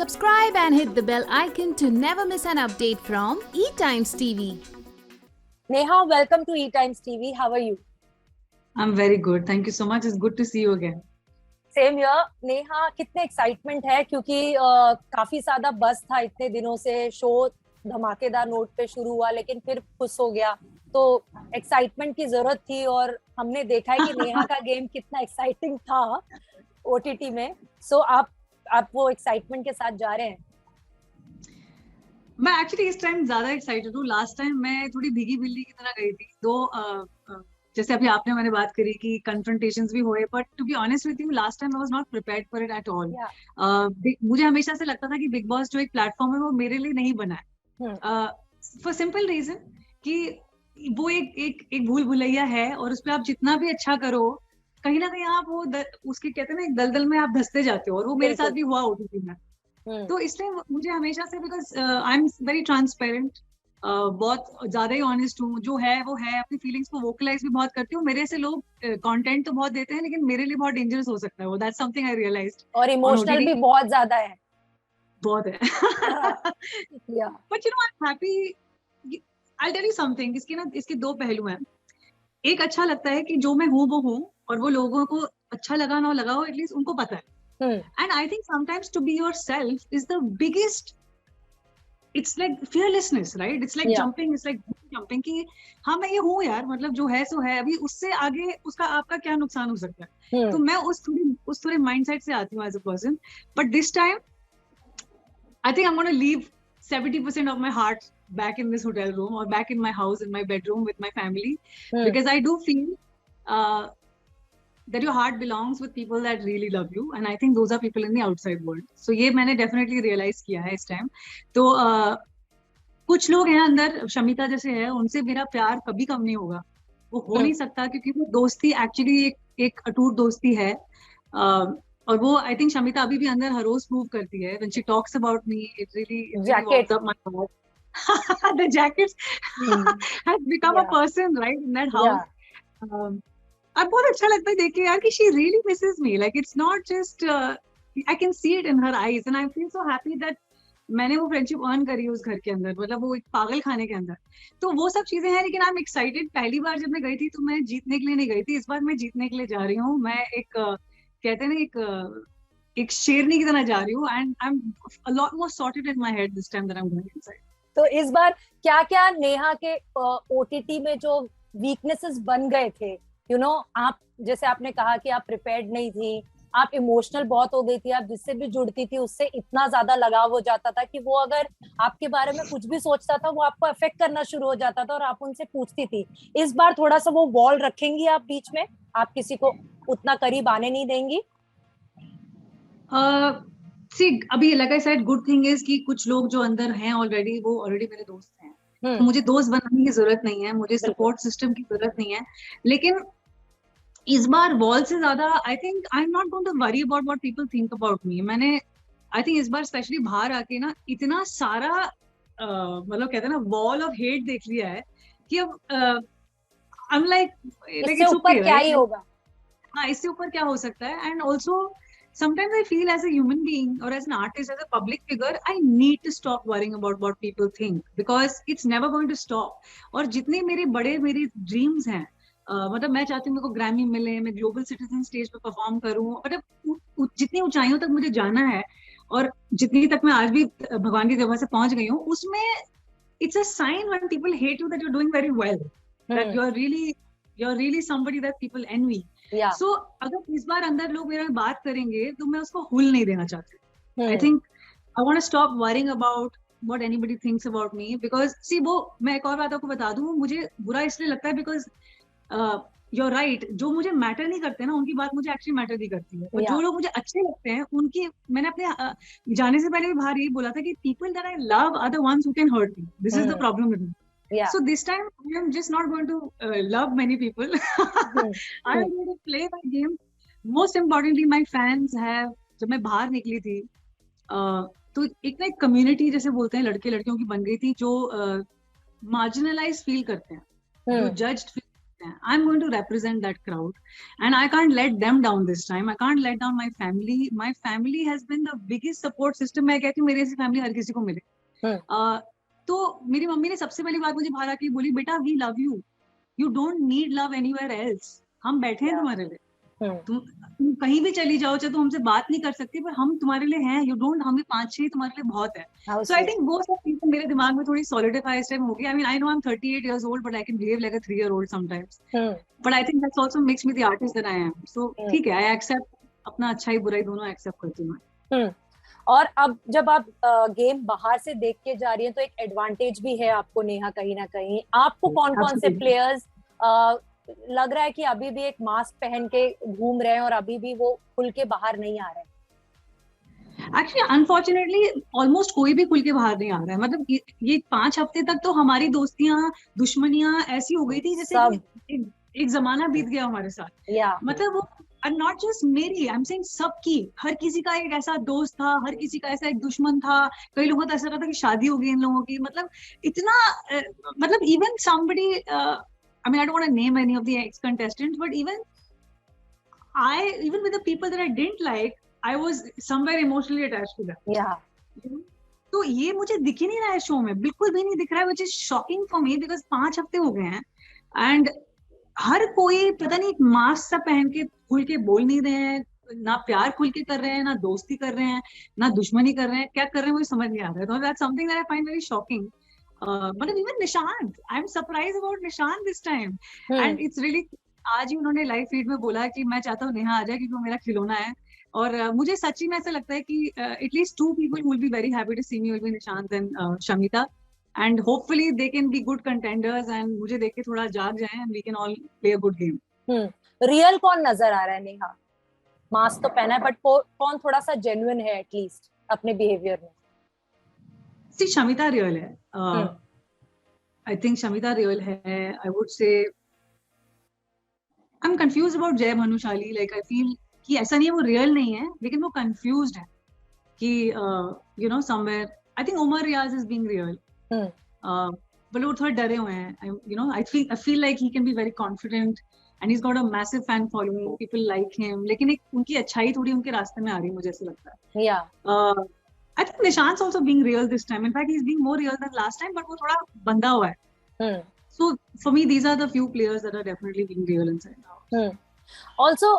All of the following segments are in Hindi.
Subscribe and hit the bell icon to never miss an update from eTimes TV. Neha, welcome to eTimes TV. How are you? I'm very good. Thank you so much. It's good to see you again. Same here. Neha, कितने एक्साइटमेंट है क्योंकि काफी ज्यादा बस था इतने दिनों से. शो धमाकेदार नोट पे शुरू हुआ लेकिन फिर खुश हो गया, तो एक्साइटमेंट की जरूरत थी और हमने देखा है कि नेहा का गेम कितना एक्साइटिंग था ओटीटी में. सो आप वो एक्साइटमेंट के साथ जा रहे हैं. मैं एक्चुअली इस टाइम ज्यादा एक्साइटेड हूँ. लास्ट टाइम मैं थोड़ी भीगी बिल्ली की तरह गई थी. जैसे अभी आपने मैंने बात करी कि कन्फ्रंटेशंस भी हुए, but to be honest with you last time I was not prepared for it at all. मुझे हमेशा से लगता था कि बिग बॉस जो एक प्लेटफॉर्म है वो मेरे लिए नहीं बना है, फॉर सिंपल रीजन कि वो एक भूल भुलैया है और उस पर आप जितना भी अच्छा करो कहीं ना कहीं आप वो उसके कहते हैं ना एक दलदल में आप धंसते जाते हो, और वो मेरे साथ भी हुआ ओटीटी में. तो इसलिए मुझे हमेशा से, because I am very transparent, बहुत ज्यादा ही ऑनेस्ट हूँ. जो है वो है. अपनी फीलिंग्स को वोकलाइज भी बहुत करती हूँ. मेरे से लोग कंटेंट तो बहुत देते हैं लेकिन मेरे लिए बहुत डेंजरस हो सकता है वो. That's something I realized. और इमोशनल भी बहुत ज्यादा है. बहुत है. But you know I am happy. I tell you something. इसके दो पहलू हैं. एक अच्छा लगता है कि जो मैं हूँ वो हूँ, और वो लोगों को अच्छा लगा ना लगा हो, एटलीस्ट उनको पता है. And I think sometimes to be yourself is the biggest. It's like fearlessness, right? It's like jumping. It's like jumping कि हाँ मैं ये हूँ यार, मतलब जो है सो है. अभी उससे आगे उसका आपका क्या नुकसान हो सकता है. तो मैं उस थोड़े mindset से आती हूँ as a person. But this time, I think I'm going to leave 70% of my heart back in this hotel room or back in my house, in my bedroom with my family, because I do feel that your heart belongs with people that really love you, and I think those are people in the outside world. So ये मैंने definitely realize किया है इस time. तो कुछ लोग हैं अंदर, शमिता जैसे है, उनसे मेरा प्यार कभी कम नहीं होगा. वो हो नहीं सकता क्योंकि वो दोस्ती एक्चुअली एक अटूट दोस्ती है. और वो आई थिंक शमिता अभी भी अंदर हर रोज प्रूव करती है. When she talks about me, it really warms up my heart. The jackets has become a person, right, in that house. अब बहुत अच्छा लगता है देख के यार कि she really misses me. Like it's not just I can see it in her eyes and I feel so happy that मैंने वो फ्रेंडशिप अर्न करी उस घर के अंदर, मतलब वो एक पागल खाने के अंदर. तो वो सब चीजें हैं. लेकिन आई एम एक्साइटेड. पहली बार जब मैं गई थी तो मैं जीतने के लिए नहीं गई थी. इस बार मैं जीतने के लिए जा रही हूँ. मैं एक कहते हैं ना एक शेरनी की तरह जा रही हूँ. And I am a lot more sorted in my head this time that I am going inside. तो इस बार क्या क्या नेहा के ओटीटी में जो वीकनेसेस बन गए थे, यू नो, आप जैसे आपने कहा कि आप प्रिपेयर्ड नहीं थी, आप इमोशनल बहुत हो गई थी, आप जिससे भी जुड़ती थी उससे इतना ज्यादा लगाव हो जाता था कि वो अगर आपके बारे में कुछ भी सोचता था वो आपको अफेक्ट करना शुरू हो जाता था और आप उनसे पूछती थी. इस बार थोड़ा सा वो वॉल रखेंगी आप बीच में, आप किसी को उतना करीब आने नहीं देंगी? See, अभी like I said, good thing is कि कुछ लोग जो अंदर हैं ऑलरेडी वो ऑलरेडी मेरे दोस्त हैं. तो मुझे दोस्त बनाने की जरूरत नहीं है, मुझे सपोर्ट सिस्टम की जरूरत नहीं है. लेकिन इस बार वॉल से ज्यादा I think I am not going to worry about what people think about me. मैंने आई थिंक इस बार स्पेशली बाहर आके ना इतना सारा मतलब कहते हैं ना वॉल ऑफ हेट देख लिया है कि अब आई एम लाइक इससे ऊपर क्या ही होगा. हाँ, इससे ऊपर क्या हो सकता है. And also sometimes I feel as a human being or as an artist, as a public figure, I need to stop worrying about what people think because it's never going to stop. और जितने मेरे ड्रीम्स हैं, मतलब मैं चाहती हूँ मेरे को ग्रैमी मिले, मैं ग्लोबल सिटीजन स्टेज पे परफॉर्म करूँ, मतलब जितनी ऊंचाइयों तक मुझे जाना है और जितनी तक मैं आज भी भगवान की कृपा से पहुंच गई हूँ, उसमें it's a sign when people hate you that you're doing very well, that you're really somebody that people envy. So अगर इस बार अंदर लोग मेरे में बात करेंगे तो मैं उसको हुल नहीं देना चाहती. I think I want to stop worrying about what anybody thinks about me because see, वो मैं एक और बात आपको बता दूं, मुझे बुरा इसलिए लगता है because you're right, जो मुझे मैटर नहीं करते ना उनकी बात मुझे एक्चुअली मैटर नहीं करती है. और जो लोग मुझे अच्छे लगते हैं उनकी, मैंने अपने जाने से पहले भी बाहर यही बोला था कि people that I love are the ones who can hurt me. This is the problem with me. So this time I am just not going to love many people. I am going to play my game. Most importantly, my fans have, जब मैं बाहर निकली थी तो एक ना एक कम्युनिटी जैसे बोलते हैं लड़के लड़कियों की बन गई थी जो मार्जिनलाइज फील करते हैं, जो जज्ड फील हैं, I am going to represent that crowd and I can't let them down this time, I can't let down my family has been the biggest support system. मैं कहती हूँ मेरी ऐसी फैमिली हर किसी को मिले। तो मेरी मम्मी ने सबसे पहली बात मुझे बाहर आके बोली, बेटा we love you, you don't need love anywhere else, हम बैठे हैं तुम्हारे लिए, तुम कहीं भी चली जाओ, चाहे तुम हमसे बात नहीं कर सकती पर हम तुम्हारे लिए हैं, यू डोंट, हमें 5-6 तुम्हारे लिए बहुत है। सो आई थिंक वो सब चीजें मेरे दिमाग में थोड़ी सॉलिडिफाई इस टाइम हो गई। I mean I know I M 38 years old but I can behave like a 3-year-old sometimes, but I think that's also makes me the artist that I am. So ठीक है, I accept, अपना अच्छाई बुराई दोनों एक्सेप्ट करती हूँ मैं। और अब जब आप गेम बाहर से देख के जा रही हैं तो एक एडवांटेज भी है आपको नेहा, कहीं ना कहीं आपको कौन कौन से प्लेयर्स लग रहा है कि अभी भी एक मास्क पहन के घूम रहे हैं और अभी भी वो खुल के बाहर नहीं आ रहे हैं? एक्चुअली अनफॉर्चुनेटली ऑलमोस्ट कोई भी खुल के बाहर नहीं आ रहा है। मतलब ये 5 हफ्ते तक तो हमारी दोस्तियां, दुश्मनियां ऐसी हो गई थी जैसे एक जमाना बीत गया हमारे साथ। मतलब वो नॉट जस्ट मेरी, आई एम सेइंग सबकी, हर किसी का एक ऐसा दोस्त था, हर किसी का ऐसा एक दुश्मन था। कई लोगों को ऐसा लगा था कि शादी हो गई इन लोगों की। मतलब इतना मतलब even somebody, I mean, I don't want to name any of the ex-contestants, but even with the people that I didn't like, I was somewhere emotionally attached to them. Yeah. तो ये मुझे दिख ही नहीं रहा है शो में, बिल्कुल भी नहीं दिख रहा है, which is shocking for me because 5 हफ्ते हो गए हैं and हर कोई पता नहीं एक मास्क सा पहन के खुल के बोल नहीं रहे हैं, ना प्यार खुल के कर रहे हैं, ना दोस्ती कर रहे हैं, ना दुश्मनी कर रहे हैं, क्या कर रहे हैं मुझे समझ नहीं आ रहा है। तो that's something that I find very shocking. But even Nishant, I'm surprised about Nishant this time, and it's really, आज ही उन्होंने लाइव फीड में बोला कि मैं चाहता हूँ नेहा आ जाए क्योंकि वो मेरा खिलौना है। और मुझे सच्ची में ऐसा लगता है कि at least 2 people will be very happy to see me will be Nishant and Shamita, and hopefully they can be good contenders and मुझे देख के थोड़ा जाग जाएं and we can all play a good game. Real कौन नजर आ रहा है नेहा? मास्क तो पहना है बट कौन थोड़ा सा जेन्युइन है एटलीस्ट अपने बिहेवियर में? See, Shamita real है. I think Shamita real है. I would say I'm confused about Jay Bhanushali. Like I feel कि ऐसा नहीं है वो real नहीं है, लेकिन वो confused है कि you know somewhere I think Umar Riaz is being real. but वो थोड़े डरे हुए हैं. You know I feel like he can be very confident and he's got a massive fan following. People like him. लेकिन एक उनकी अच्छाई थोड़ी उनके रास्ते में आ रही है मुझे ऐसा लगता है. Yeah. I think Nishant's also being real this time. In fact, he's being more real than last time, but वो थोड़ा बंधा हुआ है. So for me, these are the few players that are definitely being real inside now. Also,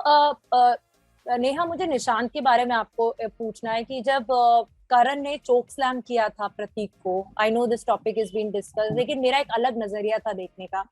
Neha मुझे निशांत के बारे में आपको पूछना है कि जब करण ने चोक स्लैम किया था प्रतीक को, I know this topic is being discussed, लेकिन मेरा एक अलग नजरिया था देखने का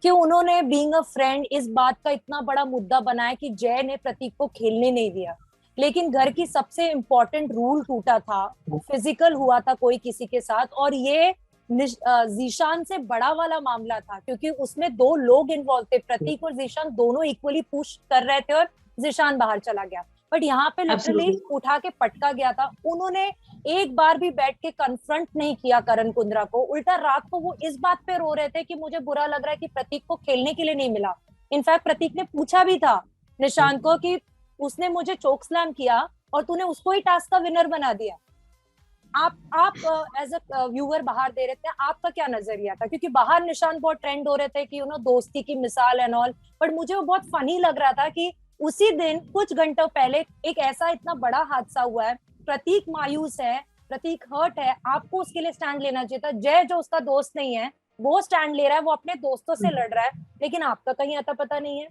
कि उन्होंने being a friend इस बात का इतना बड़ा मुद्दा बनाया कि जय ने प्रतीक को खेलने नहीं दिया, लेकिन घर की सबसे इम्पोर्टेंट रूल टूटा था, फिजिकल हुआ था कोई किसी के साथ, और ये जीशान से बड़ा वाला मामला था क्योंकि उसमें 2 लोग इन्वॉल्व थे, प्रतीक और जीशान दोनों इक्वली पुश कर रहे थे और जीशान बाहर चला गया। बट यहाँ पे लिटरली उठा के पटका गया था। उन्होंने एक बार भी बैठ के कन्फ्रंट नहीं किया करण कुंद्रा को, उल्टा रात को वो इस बात पे रो रहे थे कि मुझे बुरा लग रहा है कि प्रतीक को खेलने के लिए नहीं मिला। इनफैक्ट प्रतीक ने पूछा भी था निशांत को कि उसने मुझे चोक स्लैम किया और तूने उसको ही टास्क का विनर बना दिया। आप एज अ व्यूअर बाहर दे रहे थे, आपका क्या नजरिया था? क्योंकि बाहर निशान बहुत ट्रेंड हो रहे थे कि दोस्ती की मिसाल एंड ऑल, बट मुझे वो बहुत फनी लग रहा था कि उसी दिन कुछ घंटों पहले एक ऐसा इतना बड़ा हादसा हुआ है, प्रतीक मायूस है, प्रतीक हर्ट है, आपको उसके लिए स्टैंड लेना चाहिए था। जय जो उसका दोस्त नहीं है वो स्टैंड ले रहा है, वो अपने दोस्तों से लड़ रहा है, लेकिन आपका कहीं अता पता नहीं है।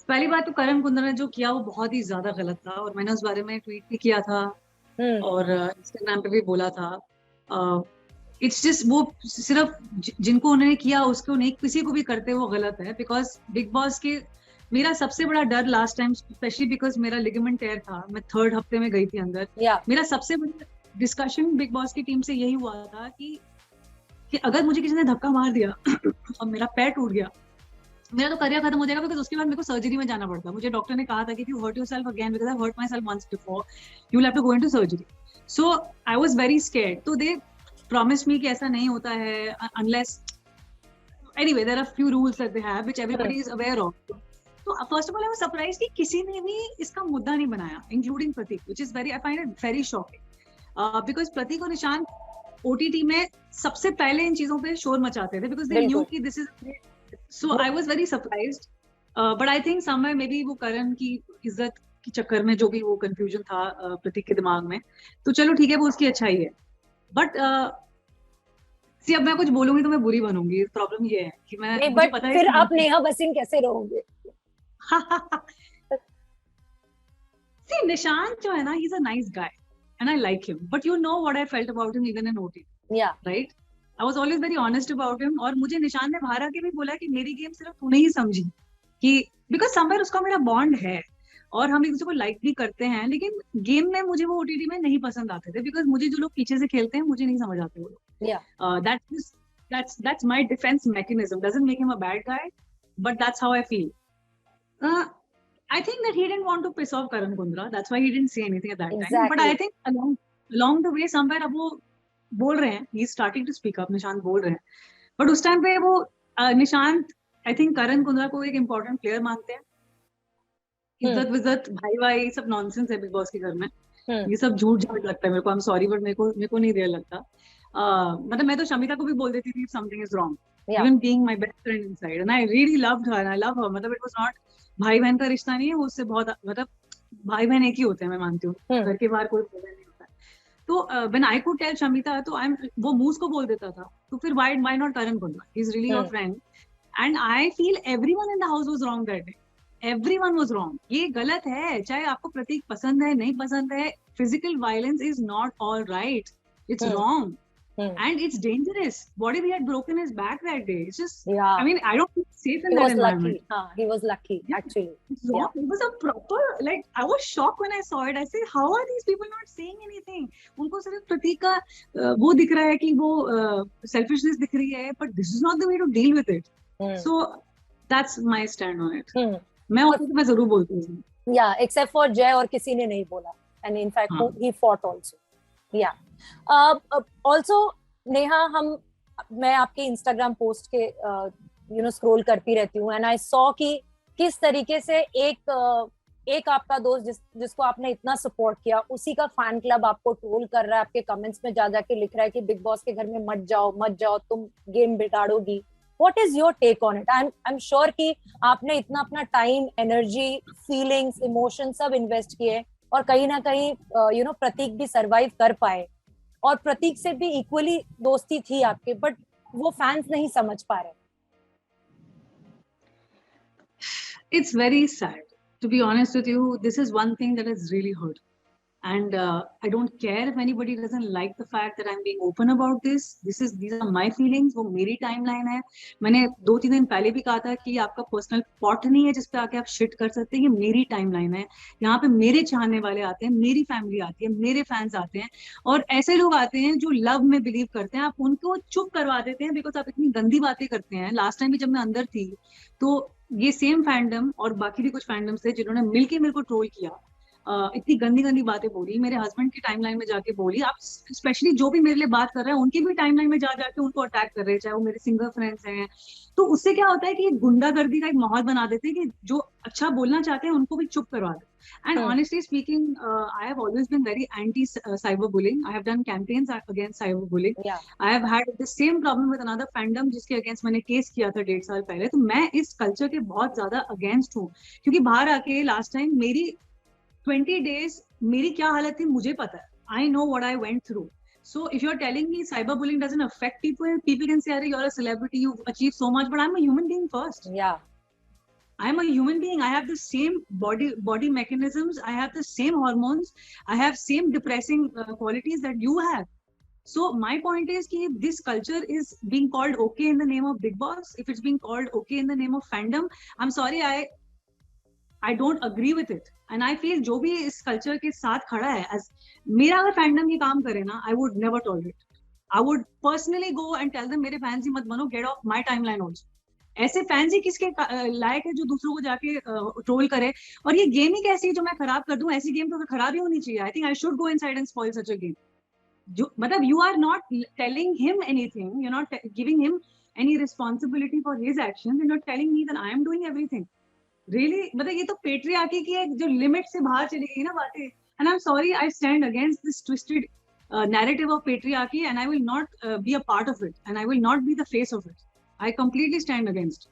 पहली बात तो करण कुंद्रा ने जो किया वो बहुत ही ज्यादा गलत था और मैंने उस बारे में ट्वीट भी किया था और इंस्टाग्राम पे भी बोला था। इट्स जस्ट वो सिर्फ जिनको उन्होंने किया उसको नहीं, किसी को भी करते वो गलत है। बिकॉज बिग बॉस के मेरा सबसे बड़ा डर लास्ट टाइम, स्पेशली बिकॉज मेरा लिगामेंट टेयर था, मैं 3rd हफ्ते में गई थी अंदर। मेरा सबसे बड़ा डिस्कशन बिग बॉस की टीम से यही हुआ था कि अगर मुझे किसी ने धक्का मार दिया और मेरा पैर टूट गया, मेरा तो करियर खत्म हो जाएगा। बिकॉज उसके बाद मेरे को सर्जरी में जाना पड़ता। मुझे डॉक्टर ने कहा था कि you hurt yourself again because I hurt myself once before, you will have to go into surgery. So I was very scared. तो दे प्रॉमिस्ड मी कि ऐसा नहीं होता है unless, anyway there are few rules that they have which everybody is aware of. तो first of all I was surprised कि किसी ने भी इसका मुद्दा नहीं बनाया, including Prateek, which is very, I find it very shocking. Because Prateek और निशांत ओटीटी में सबसे पहले इन चीजों पे शोर मचाते थे बिकॉज दे न्यू कि this is So I was very surprised. But I think somewhere maybe वो करण की इज्जत के चक्कर में जो भी वो confusion था प्रतीक के दिमाग में, तो चलो ठीक है, वो उसकी अच्छाई है. But सी अब मैं कुछ बोलूंगी तो मैं बुरी बनूंगी. प्रॉब्लम ये है कि मैं नहीं, मुझे but पता है फिर आप नेहा वसीम कैसे रहोगे? See, Nishant जो है ना, he's a nice guy and I like him. But you know what I felt about him even in OT. Yeah. Right? I was always very honest about him. और मुझे निशान ने बाहर आके भी बोला कि मेरी गेम सिर्फ तूने ही समझी, कि because somewhere उसका मेरा बॉन्ड है और हम एक दूसरे को लाइक भी करते हैं, लेकिन गेम में मुझे वो OTT में नहीं पसंद आते थे because मुझे जो लोग पीछे से खेलते हैं मुझे नहीं समझ आते वो लोग. Yeah. That's my defense mechanism. Doesn't make him a bad guy, but that's how I feel. I think that he didn't want to piss off Karan Kundra. That's why he didn't say anything at that time. But I think along the way somewhere अब वो बोल रहे हैं, he's starting to speak up. Nishant बोल रहे हैं, but उस टाइम पे वो निशांत I think करण कुंद्रा को एक important player मानते हैं. इज्जत विज्जत भाई सब नॉनसेंस है बिग बॉस के घर में. ये सब झूठ झाट लगता है मेरे को. I'm sorry, but मेरे को नहीं रियल लगता. मतलब मैं तो शमिता को भी बोल देती थी if something is wrong. Even being my best friend inside, and I really loved her and I love her. मतलब it was not भाई बहन का रिश्ता नहीं है, वो उससे बहुत, मतलब भाई बहन एक ही होते हैं, मैं मानती हूँ. घर के बाहर कोई बहन नहीं होता है. तो when I could tell Shamita, तो वो मूस को बोल देता था, तो फिर why not Karan Kundra? He's really your friend. And I feel everyone in the house was wrong that day. Everyone was wrong. ये गलत है, चाहे आपको प्रतीक पसंद है नहीं पसंद है. Physical violence is not all right. It's wrong. And it's dangerous. What if he had broken his back that day? It's just, yeah. I mean, I don't feel safe in that environment. He was lucky, actually. Yeah. It was a proper, like, I was shocked when I saw it. I said, how are these people not saying anything? उनको सिर्फ प्रतीक का वो दिख रहा है कि वो selfishness दिख रही है, but this is not the way to deal with it. So that's my stand on it. मैं जरूर बोलती हूँ. Yeah, except for Jay और किसी ने नहीं बोला. And in fact, he fought also. Yeah. Also, Neha, मैं आपके Instagram पोस्ट के स्क्रॉल करती रहती हूँ, and I saw कि किस तरीके से एक आपका दोस्त जिसको आपने इतना सपोर्ट किया, उसी का फैन क्लब आपको ट्रोल कर रहा है, आपके कमेंट्स में जा जाके लिख रहा है कि बिग बॉस के घर में मत जाओ, तुम game बिगाड़ोगी. What is your take on it? I'm sure कि आपने इतना अपना टाइम, एनर्जी, फीलिंग्स, इमोशन सब इन्वेस्ट किए और कहीं ना कहीं प्रतीक भी सरवाइव कर पाए, और प्रतीक से भी इक्वली दोस्ती थी आपके, बट वो फैंस नहीं समझ पा रहे. It's very sad, to be honest with you. This is one thing that has really hurt, and I don't care if anybody doesn't like the fact that I'm being open about this. These are my feelings. वो मेरी टाइमलाइन है. मैंने 2-3 दिन पहले भी कहा था कि आपका पर्सनल पॉट नहीं है जिसपे आके आप शिट कर सकते हैं. ये मेरी टाइमलाइन है. यहाँ पे मेरे चाहने वाले आते हैं, मेरी फैमिली आती है, मेरे फैंस आते हैं, और ऐसे लोग आते हैं जो लव में बिलीव करते हैं. आप उनको चुप करवा देते हैं बिकॉज आप इतनी गंदी बातें करते हैं. लास्ट टाइम भी जब मैं अंदर थी तो ये सेम फैंडम और बाकी भी कुछ फैंडम्स थे जिन्होंने मिलके मेरे को ट्रोल किया, इतनी गंदी बातें बोली, मेरे हस्बैंड की टाइमलाइन में जाके बोली. आप स्पेशली जो भी मेरे लिए बात कर रहे हैं उनकी भी टाइमलाइन में जाके उनको अटैक कर रहे हैं, चाहे वो मेरे सिंगल फ्रेंड्स हैं. तो उससे क्या होता है कि गुंडागर्दी का एक माहौल बना देते हैं कि जो अच्छा बोलना चाहते हैं उनको भी चुप करवा देते. And honestly speaking, I have always been very anti cyberbullying. I have done campaigns against cyberbullying. Yeah. I have had the same problem with another fandom जिसके अगेंस्ट मैंने केस किया था 1.5 साल पहले. तो मैं इस कल्चर के बहुत ज्यादा अगेंस्ट हूँ, क्योंकि बाहर आके लास्ट टाइम मेरी 20 days मेरी क्या हालत थी मुझे पता है. I know what I went through. So if you're telling me cyberbullying doesn't affect people can say, "Arey, you're a celebrity, you've achieved so much," but I'm a human being first. Yeah. I'm a human being. I have the same body mechanisms. I have the same hormones. I have same depressing qualities that you have. So my point is कि if this culture is being called okay in the name of Big Boss, if it's being called okay in the name of fandom, I'm sorry, I don't agree with it. And I feel जो भी इस culture के साथ खड़ा है, as मेरा अगर fandom ये काम करे ना, I would never tolerate. I would personally go and tell them मेरे fans ही मत बनो, get off my timeline also. ऐसे फैंस ही किसके लायक है जो दूसरों को जाके ट्रोल करे. और ये गेम ही कैसी है जो मैं खराब कर दूं? ऐसी गेम तो खराब ही होनी चाहिए. I think I should go inside and spoil such a game. जो मतलब you are not telling him anything, you are not giving him any responsibility for his actions, you are telling me that I am doing everything. Really मतलब ये तो पेट्रियार्की की एक जो लिमिट से बाहर चली गई ना बातें. And I am sorry, I stand against this twisted narrative of patriarchy, and I will not be a part of it, and I will not be the face of it. I completely stand against.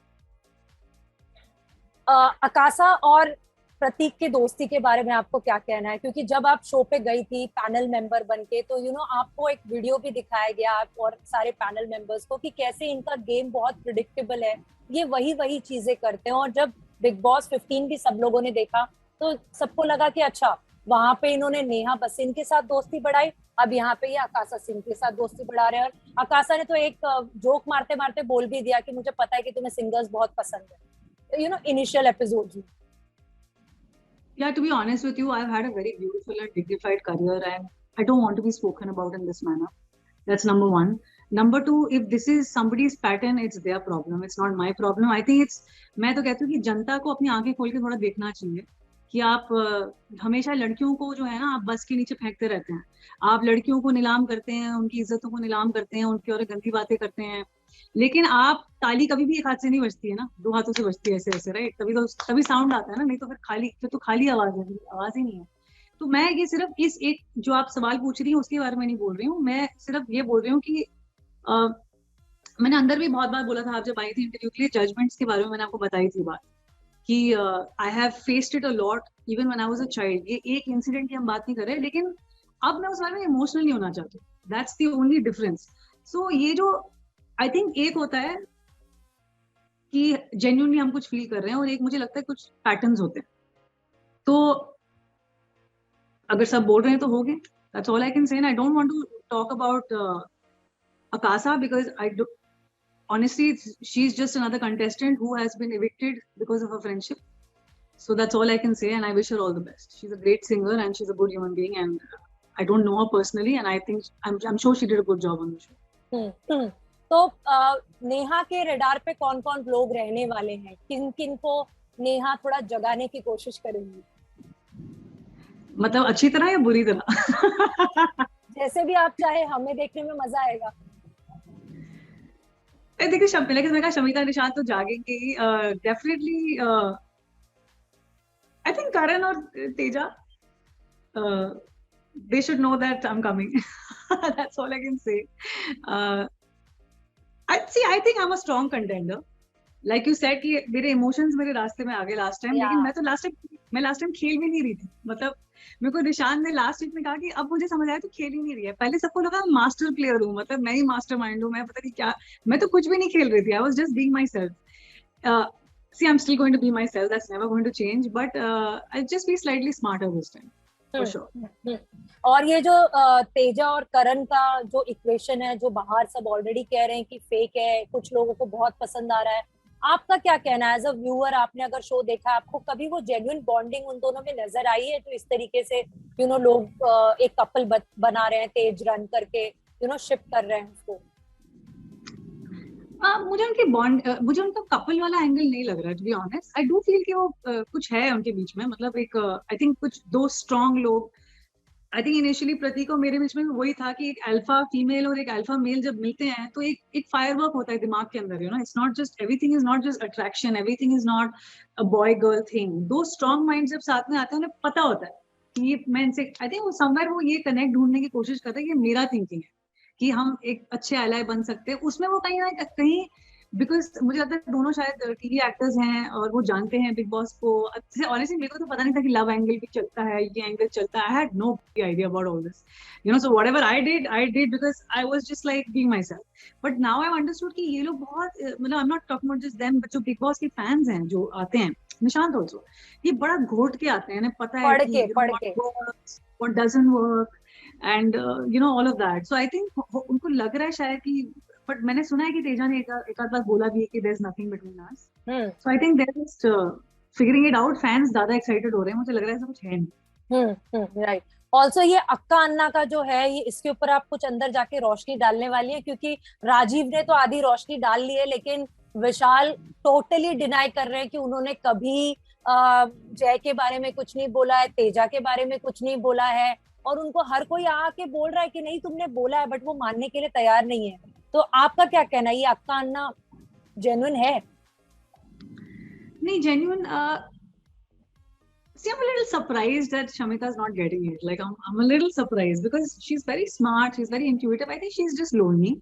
Akasha और प्रतीक की दोस्ती के बारे में आपको क्या कहना है? क्योंकि जब आप शो पे गई थी पैनल मेंबर बनके, तो आपको एक वीडियो भी दिखाया गया आप और सारे पैनल मेंबर्स को कि कैसे इनका गेम बहुत प्रिडिक्टेबल है, ये वही चीजें करते हैं। और जब बिग बॉस 15 भी सब लोगों ने देखा तो सबको लगा कि अच्छा, वहां पे इन्होंने नेहा भसीन के साथ दोस्ती बढ़ाई, अब यहाँ पे ये आकाशा सिंह के साथ दोस्ती बढ़ा रहे हैं। और आकाशा ने तो एक जोक मारते मारते बोल भी दिया कि मुझे पता है कि तुम्हें सिंगर्स बहुत पसंद है, इनिशियल एपिसोड में। Yeah, to be honest with you, I've had a very beautiful and dignified career, and I don't want to be spoken about in this manner. That's number one. Number two, if this is somebody's pattern, it's their problem. It's not my problem. I think मैं तो कहती हूँ कि जनता को अपनी आंखें खोल के थोड़ा देखना चाहिए कि आप हमेशा लड़कियों को जो है ना, आप बस के नीचे फेंकते रहते हैं। आप लड़कियों को नीलाम करते हैं, उनकी इज्जतों को नीलाम करते हैं, उनकी और गंदी बातें करते हैं। लेकिन आप ताली कभी भी एक हाथ से नहीं बजती है ना, दो हाथों से बजती है, ऐसे ऐसे, राइट? तभी साउंड आता है ना, नहीं तो फिर तो खाली आवाज है, आवाज ही नहीं है। तो मैं ये सिर्फ इस एक जो आप सवाल पूछ रही हूँ उसके बारे में नहीं बोल रही हूँ, मैं सिर्फ ये बोल रही हूँ कि मैंने अंदर भी बहुत बार बोला था, आप जब आई थी इंटरव्यू के लिए, जजमेंट्स के बारे में मैंने आपको बताई थी बात कि I have faced it a lot even when I was a child. ये एक इंसिडेंट की हम बात नहीं कर रहे, लेकिन अब मैं उस बारे में इमोशनल नहीं होना चाहती। That's the only difference. So ये जो आई थिंक एक होता है कि जेन्युइनली हम कुछ फील कर रहे हैं, और एक मुझे लगता है कुछ पैटर्न्स होते हैं। तो अगर सब बोल रहे हैं तो हो गए, that's all I can say. I don't want to talk about Akasa because honestly she's just another contestant who has been evicted because of her friendship. So that's all I can say, and I wish her all the best. She's a great singer and she's a good human being, and I don't know her personally, and I think I'm sure she did a good job on the show. तो नेहा के रडार पे कौन-कौन लोग रहने वाले हैं? किन-किन को नेहा थोड़ा जगाने की कोशिश करेंगी? मतलब अच्छी तरह या बुरी तरह? जैसे भी आप चाहे, हमें देखने में मजा आएगा। देखिए, लेकिन मैं कहा शमिता निशांत तो जागेंगे ही डेफिनेटली। आई थिंक करण और Teja they should know that I'm coming. That's all I can say. I think I'm a strong contender. Like you said कि मेरे इमोशंस मेरे रास्ते में आ गए लास्ट टाइम, लेकिन मैं तो लास्ट टाइम खेल भी नहीं रही थी। मतलब मेरे को निशान ने लास्ट वीक में कहा कि अब मुझे समझ आया तो खेल ही नहीं रही है। पहले सबको लगा मास्टर प्लेयर हूँ, मतलब मैं ही मास्टर माइंड हूँ, मैं पता नहीं क्या, मैं तो कुछ भी नहीं खेल रही थी। I was just being myself. See, I'm still going to be myself. That's never going to change. But I'll just be slightly smarter this time, for sure. और ये जो तेजा और करण का जो इक्वेशन है, जो बाहर सब ऑलरेडी कह रहे हैं कि फेक है, कुछ लोगों को बहुत पसंद आ रहा है, आपका क्या कहना है? एज अ व्यूअर, आपने अगर शो देखा, आपको कभी वो जेन्युइन बॉन्डिंग उन दोनों में नजर आई है? तो इस तरीके से लोग एक कपल बना रहे हैं, तेज रन करके शिप कर रहे हैं उसको। मुझे उनका कपल वाला एंगल नहीं लग रहा, to be honest. I do feel कि वो कुछ है उनके बीच में, मतलब एक आई थिंक कुछ दो स्ट्रॉन्ग लोग। आई थिंक इनिशियली प्रतीक और मेरे बीच में वही था कि एक अल्फा फीमेल और एक अल्फा मेल जब मिलते हैं तो एक फायरवर्क होता है दिमाग के अंदर। It's not just everything is not just attraction, everything is not a boy girl thing. दो स्ट्रॉन्ग माइंड जब साथ में आते हैं, उन्हें पता होता है कि ये मैं इनसे, आई थिंक वो समवेयर वो ये कनेक्ट ढूंढने की कोशिश करते हैं कि मेरा थिंकिंग है कि हम एक अच्छे एलाय बन सकते हैं। उसमें वो कहीं ना कहीं, बिकॉज मुझे लगता है दोनों शायद टीवी एक्टर्स हैं और वो जानते हैं बिग बॉस को अच्छे। ऑनेस्टली मेरे को तो पता नहीं था कि लव एंगल भी चलता है, ये एंगल चलता है। I had no idea about all this, so whatever I did because I was just like being myself. But now I understood कि ये लोग बहुत, मतलब I am not talking about just them, but जो बिग बॉस के फैंस हैं जो आते हैं, निशांत ऑल्सो, ये बड़ा घोट के आते हैं, पता है कि what doesn't work and all of that. So I think उनको लग रहा है शायद कि, बट मैंने सुना है कि तेजा ने एक आध बार बोला भी है कि there's nothing between us. So I think they're just figuring it out. Fans ज्यादा excited हो रहे हैं, मुझे लग रहा है ऐसा कुछ है नहीं। Right. ऑल्सो ये अक्का अन्ना का जो है, ये इसके ऊपर आप कुछ अंदर जाके रोशनी डालने वाली है? क्योंकि राजीव ने तो आधी रोशनी डाल ली है, लेकिन विशाल टोटली डिनाई कर रहे हैं कि उन्होंने कभी जय के बारे में कुछ नहीं बोला है, तेजा के बारे में कुछ नहीं बोला है, और उनको हर कोई आके बोल रहा है कि नहीं तुमने बोला है, बट वो मानने के लिए तैयार नहीं है। तो आपका क्या कहना है, ये अक्का अन्ना जेन्युइन है? नहीं, genuine See, I'm a little surprised that Shamita is not getting it. Like, I'm a little surprised because she's very smart, she's very intuitive. I think she's just lonely.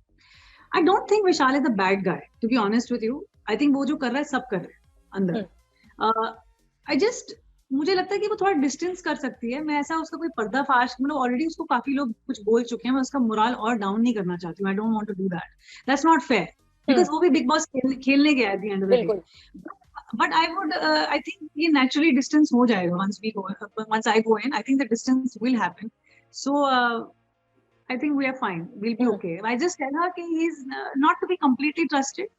I don't think Vishal is a bad guy, to be honest with you. I think वो जो कर रहा है सब कर रहे हैं अंदर. आई जस्ट मुझे लगता है कि वो थोड़ा डिस्टेंस कर सकती है. मैं ऐसा उसका कोई पर्दाफाश, मतलब ऑलरेडी उसको काफी लोग कुछ बोल चुके हैं, मैं उसका मोरल और डाउन नहीं करना चाहती हूँ. I don't want to do that. That's not fair, because वो भी बिग बॉस खेलने गया at the end of the day. बिल्कुल. But I think ये naturally distance हो जाएगा once I go in. I think the distance will happen. So I think we are fine. We'll be okay. I just tell her कि he's not to be completely trusted,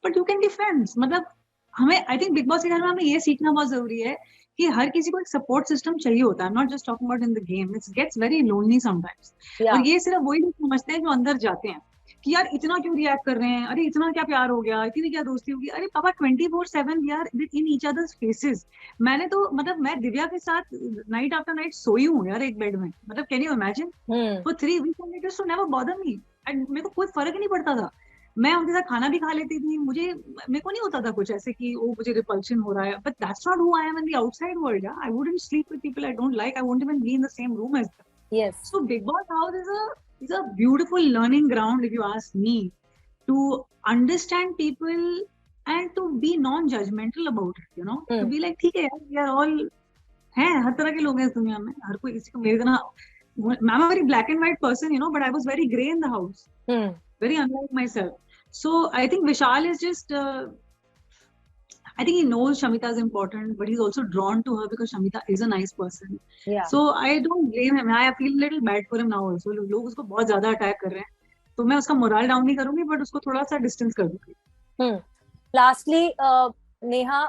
but you can be friends. मतलब हमें I think Big Boss के घर में हमें ये सीखना बहुत जरूरी है कि हर किसी को एक सपोर्ट सिस्टम चाहिए होता है. I'm not just talking about in the game. It gets very lonely sometimes. Yeah. और ये सिर्फ वही लोग समझते हैं जो अंदर जाते हैं कि यार इतना क्यों रिएक्ट कर रहे हैं, अरे इतना क्या प्यार हो गया, इतनी क्या दोस्ती होगी. अरे पापा 24/7 we are in each other's faces. मैंने तो मतलब मैं दिव्या के साथ नाइट आफ्टर नाइट सोई हूँ यार एक बेड में. मतलब can you imagine, for 3 weeks and it used to never bother me. And मेरे को कोई फर्क नहीं पड़ता था. मैं उनके साथ खाना भी खा लेती थी. मेरे को नहीं होता था कुछ ऐसे कि वो मुझे रिपल्शन हो रहा है. But that's not who I am in the outside world. I wouldn't sleep with people I don't like. I won't even be in the same room as them. Yes. So Big Boss House is a beautiful learning ground, if you ask me, to understand people and to be non-judgmental about it, you know. To be like, ठीक है यार, we are all हैं, हर तरह के लोग हैं इस दुनिया में. हर कोई किसी को मेरे इतना. I'm a very black and white person, you know, but I was very grey in the house. Very unlike myself. So I think Vishal is just. I think he knows Shamita is important, but he's also drawn to her because Shamita is a nice person. Yeah. So I don't blame him. I feel a little bad for him now also. लोग उसको बहुत ज्यादा अटैक कर रहे हैं, तो मैं उसका मोरल डाउन नहीं करूंगी, बट उसको थोड़ा सा डिस्टेंस कर दूंगी. लास्टली नेहा,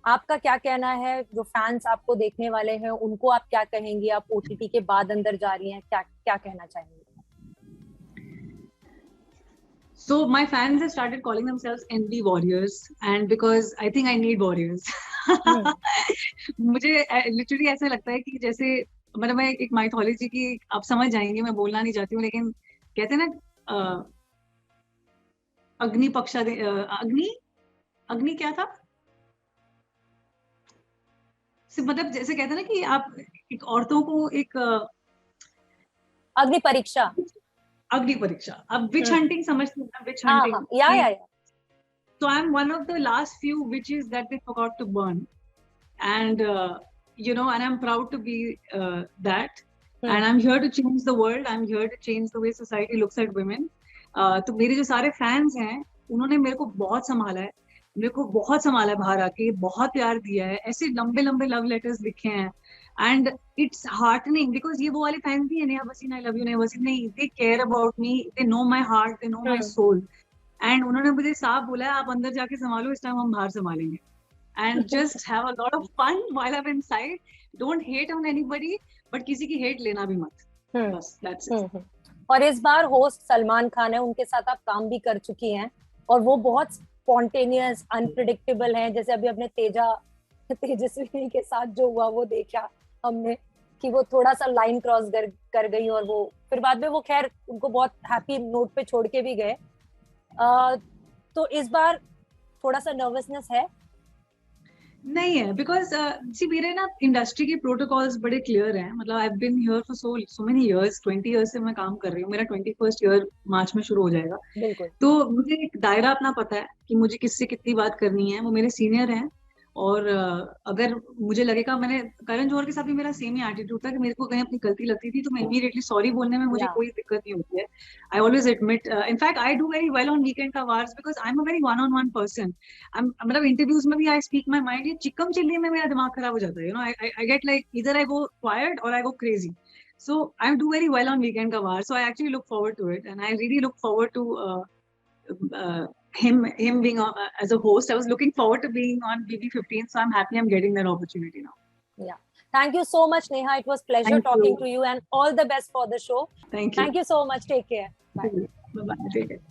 आपका क्या कहना है? जो फैंस आपको देखने वाले हैं उनको आप क्या कहेंगी? आप ओटीटी के बाद अंदर जा रही हैं, क्या क्या कहना चाहेंगी? So my fans have started calling themselves NB Warriors, and because I think I need warriors. मुझे literally ऐसा लगता है कि जैसे मतलब मैं एक माइथोलॉजी की, आप समझ जाएंगे, मैं बोलना नहीं चाहती हूँ, लेकिन कहते हैं ना अग्नि पक्षा अग्नि क्या था, मतलब जैसे कहते हैं ना कि आप एक औरतों को एक अग्नि परीक्षा. अब witch hunting समझते हैं, witch hunting. Yeah. So I'm one of the last few witches that they forgot to burn, and you know, and I'm proud to be that. And I'm here to change the world. I'm here to change the way society looks at women. तो मेरे जो सारे फैंस हैं, उन्होंने मेरे को बहुत संभाला है, बाहर आके बहुत प्यार दिया है, ऐसे लंबे लंबे लव लेटर्स लिखे हैं. And it's heartening because ये वो वाले फैंस भी है, Neha Wasim I love you, Neha Wasim नहीं, they care about me, they know my heart, they know my soul. And उन्होंने मुझे साफ बोला है, आप अंदर जाके संभालो, इस टाइम हम बाहर संभालेंगे. And just have a lot of fun while I'm inside. Don't hate on anybody, but किसी की hate लेना भी मत. बस that's it. और इस बार होस्ट सलमान खान है, उनके साथ आप काम भी कर चुकी हैं और वो बहुत स्पॉन्टेनियस, अनप्रिडिक्टेबल हैं. जैसे अभी अपने तेजस्विनी के साथ जो हुआ वो देखा हमने कि वो थोड़ा सा लाइन क्रॉस कर गई और वो फिर बाद में वो खैर उनको बहुत हैप्पी नोट पे छोड़ के भी गए. तो इस बार थोड़ा सा नर्वसनेस है? नहीं है, बिकॉज मेरे ना इंडस्ट्री के प्रोटोकॉल्स बड़े क्लियर हैं. मतलब I have been here for so many years, 20 years से मैं काम कर रही हूँ. मेरा 21st ईयर मार्च में शुरू हो जाएगा. बिल्कुल. तो मुझे एक दायरा अपना पता है कि मुझे किससे कितनी बात करनी है. वो मेरे सीनियर हैं, और अगर मुझे लगेगा, मैंने करण जौहर के साथ भी मेरा सेम ही एटीट्यूड था कि मेरे को कहीं अपनी गलती लगती थी तो मैं इमीडिएटली सॉरी बोलने में मुझे कोई दिक्कत नहीं होती है. I always admit. In fact I do very well on weekend का वार्स because I am a very one on one person. मतलब इंटरव्यूज में भी आई स्पीक माई माइंड. ये चिकम चिल्ली में मेरा दिमाग खराब हो जाता है. You know, I get like either I go quiet और I go crazy. So I do very well on Weekend Ka Waar. So I actually look forward to it, and I really look forward to him being as a host. I was looking forward to being on BB15, so I'm happy I'm getting that opportunity now. Yeah. Thank you so much, Neha. It was pleasure talking to you, and all the best for the show. Thank you. Thank you so much. Take care. Bye. Bye-bye. Take care.